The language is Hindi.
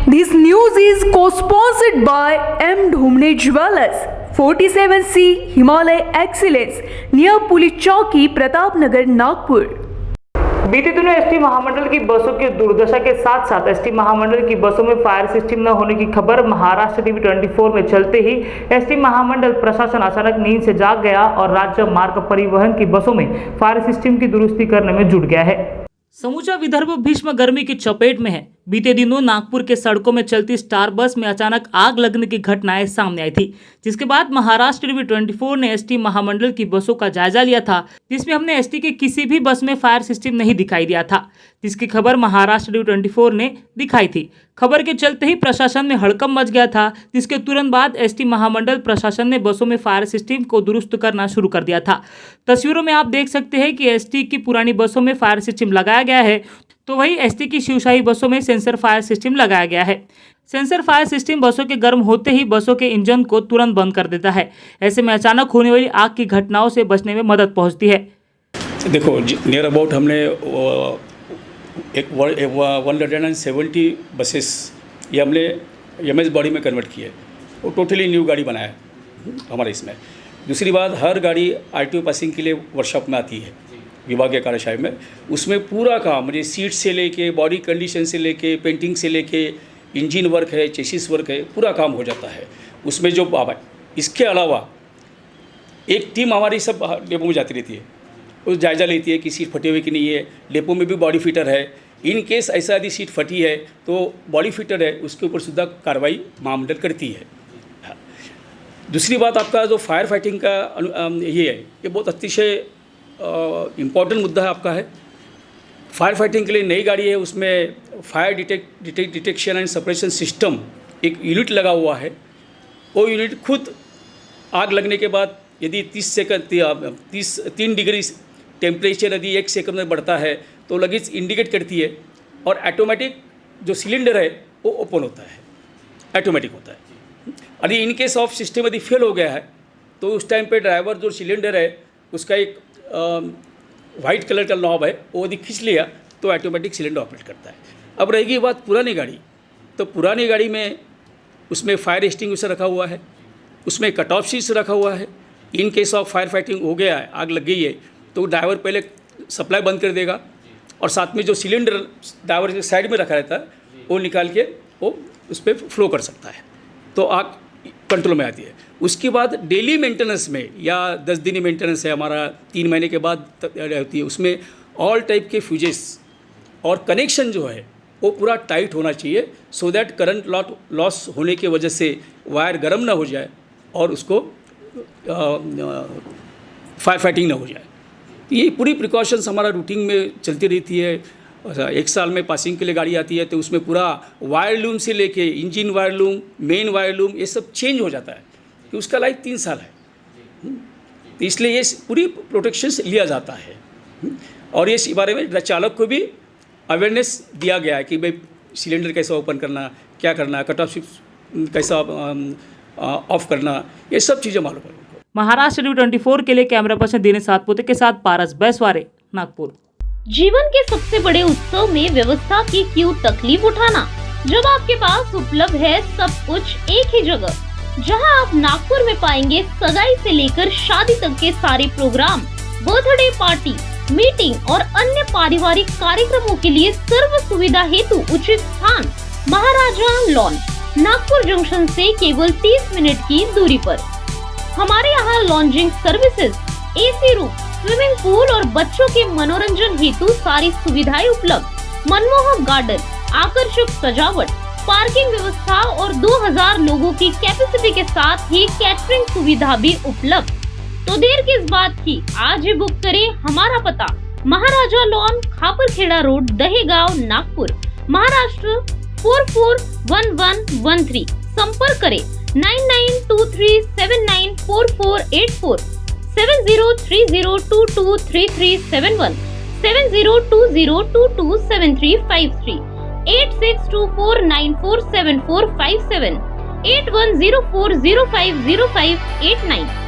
This news is co-sponsored by M. Dhumne Jewelers, 47C Himalay Excellence, near Police Chowki, Pratapnagar, Nagpur. बीते दिनों एसटी महामंडल की बसों की दुर्दशा के साथ साथ एसटी महामंडल की बसों में फायर सिस्टम न होने की खबर महाराष्ट्र टीवी 24 में चलते ही एसटी महामंडल प्रशासन अचानक नींद से जाग गया और राज्य मार्ग परिवहन की बसों में फायर सिस्टम की दुरुस्ती करने में जुट गया है। समूचा विदर्भ भीष्म गर्मी की चपेट में है। बीते दिनों नागपुर के सड़कों में चलती स्टार बस में अचानक आग लगने की घटनाएं सामने आई थी, जिसके बाद महाराष्ट्र टीवी 24 ने एसटी महामंडल की बसों का जायजा लिया था, जिसमें हमने एसटी के किसी भी बस में फायर सिस्टम नहीं दिखाई दिया था, जिसकी खबर महाराष्ट्र टीवी 24 ने दिखाई थी। खबर के चलते ही प्रशासन में हड़कंप मच गया था, जिसके तुरंत बाद एसटी महामंडल प्रशासन ने बसों में फायर सिस्टम को दुरुस्त करना शुरू कर दिया था। तस्वीरों में आप देख सकते हैं कि एसटी की पुरानी बसों में फायर सिस्टम लगाया गया है, तो वही एसटी की शिवशाही बसों में सेंसर फायर सिस्टम लगाया गया है। सेंसर फायर सिस्टम बसों के गर्म होते ही बसों के इंजन को तुरंत बंद कर देता है। ऐसे में अचानक होने वाली आग की घटनाओं से बचने में मदद पहुंचती है। देखो, नियर अबाउट हमने एक 170 बसेस ये हमने एमएस बॉडी में कन्वर्ट किए, वो टोटली न्यू गाड़ी बनाया है हमारे इसमें। दूसरी बात, हर गाड़ी आरटीओ पासिंग के लिए वर्कशॉप में आती है विभागीय कार्यशाला में। उसमें पूरा काम मुझे सीट से लेके बॉडी कंडीशन से लेके पेंटिंग से लेके इंजन वर्क है, चेसिस वर्क है, पूरा काम हो जाता है उसमें जो इसके अलावा एक टीम हमारी सब डेपो में जाती रहती है, वो जायज़ा लेती है कि सीट फटी हुई कि नहीं है। डेपो में भी बॉडी फिटर है, इन केस ऐसा यदि सीट फटी है तो बॉडी फिटर है, उसके ऊपर सीधा कार्रवाई महामंडल करती है। दूसरी बात, आपका जो फायर फाइटिंग का ये है, ये बहुत अतिशय इम्पॉर्टेंट मुद्दा है आपका है। फायर फाइटिंग के लिए नई गाड़ी है, उसमें fire detection and suppression system एक यूनिट लगा हुआ है। वो यूनिट खुद आग लगने के बाद यदि 3 डिग्री टेम्परेचर यदि 1 सेकंड में बढ़ता है तो लगेच इंडिकेट करती है और ऑटोमेटिक जो सिलेंडर है वो ओपन होता है, ऑटोमेटिक होता है। यदि इन केस ऑफ सिस्टम यदि फेल हो गया है तो उस टाइम पे ड्राइवर जो सिलेंडर है उसका एक वाइट कलर का नॉब है, वो यदि खींच लिया तो ऑटोमेटिक सिलेंडर ऑपरेट करता है। अब रहेगी बात पुरानी गाड़ी, तो पुरानी गाड़ी में उसमें फायर एक्सटिंग्विशर रखा हुआ है, उसमें कट ऑफ स्विच रखा हुआ है। In case of fire fighting हो गया है, आग लग गई है, तो ड्राइवर पहले सप्लाई बंद कर देगा और साथ में जो सिलेंडर ड्राइवर के साइड में रखा रहता है वो निकाल के वो उस पर फ्लो कर सकता है, तो आग कंट्रोल में आती है। उसके बाद डेली मेंटेनेंस में या 10 दिन मेंटेनेंस है हमारा, 3 महीने के बाद होती है, उसमें ऑल टाइप के फ्यूजेस और कनेक्शन जो है वो पूरा टाइट होना चाहिए, सो दैट करंट लॉस होने की वजह से वायर गर्म ना हो जाए और उसको फायर फाइटिंग ना हो जाए। ये पूरी प्रिकॉशंस हमारा रूटीन में चलती रहती है। 1 साल में पासिंग के लिए गाड़ी आती है तो उसमें पूरा वायर लूम से लेके engine wire loom, main wire loom, ये सब चेंज हो जाता है कि उसका लाइफ 3 साल है, तो इसलिए ये पूरी प्रोटेक्शंस लिया जाता है। और ये इस बारे में चालक को भी अवेयरनेस दिया गया है कि भाई सिलेंडर कैसा ओपन करना, क्या करना, कट ऑफ स्विच कैसा ऑफ करना, ये सब चीज़ें मालूम है। महाराष्ट्र टीवी 24 के लिए कैमरा पर्सन दिनेश सातपुते के साथ पारस बैसवारे, नागपुर। जीवन के सबसे बड़े उत्सव में व्यवस्था की क्यों तकलीफ उठाना, जब आपके पास उपलब्ध है सब कुछ एक ही जगह, जहां आप नागपुर में पाएंगे सगाई से लेकर शादी तक के सारे प्रोग्राम, बर्थडे पार्टी, मीटिंग और अन्य पारिवारिक कार्यक्रमों के लिए सर्व सुविधा हेतु उचित स्थान महाराजा लॉन, नागपुर जंक्शन से केवल 30 मिनट की दूरी पर। हमारे यहाँ lodging services, AC room, swimming pool और बच्चों के मनोरंजन हेतु सारी सुविधाएं उपलब्ध। मनमोहक गार्डन, आकर्षक सजावट, पार्किंग व्यवस्था और 2000 लोगों की कैपेसिटी के साथ ही कैटरिंग सुविधा भी उपलब्ध। तो देर किस बात की, आज ही बुक करें। हमारा पता महाराजा लॉन, खापरखेड़ा रोड, दहेगांव, नागपुर, महाराष्ट्र 441113। संपर्क करें 9923794484, 7030223371, 7020227353, 8624947457, 8104050589।